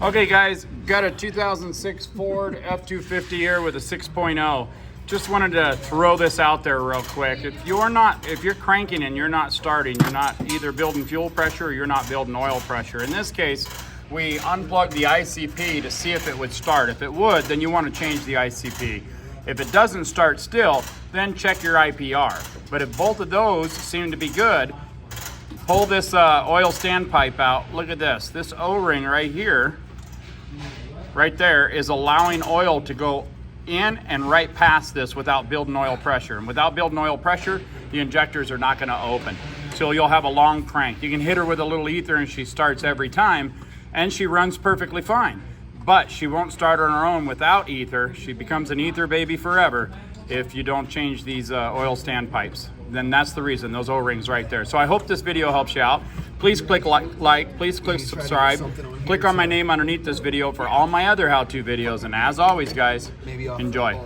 Okay guys, got a 2006 Ford F250 here with a 6.0. Just wanted to throw this out there real quick. If you're cranking and you're not starting, you're not either building fuel pressure or you're not building oil pressure. In this case, we unplugged the ICP to see if it would start. If it would, then you want to change the ICP. If it doesn't start still, then check your IPR. But if both of those seem to be good, pull this oil standpipe out. Look at this. This O-ring right here, right there, is allowing oil to go in and right past this without building oil pressure. And without building oil pressure, the injectors are not going to open. So you'll have a long crank. You can hit her with a little ether and she starts every time, and she runs perfectly fine. But she won't start on her own without ether. She becomes an ether baby forever if you don't change these oil standpipes. Then that's the reason, those O-rings right there. So I hope this video helps you out. Please click like, please click subscribe. Click on my name underneath this video for all my other how-to videos. And as always, guys, enjoy.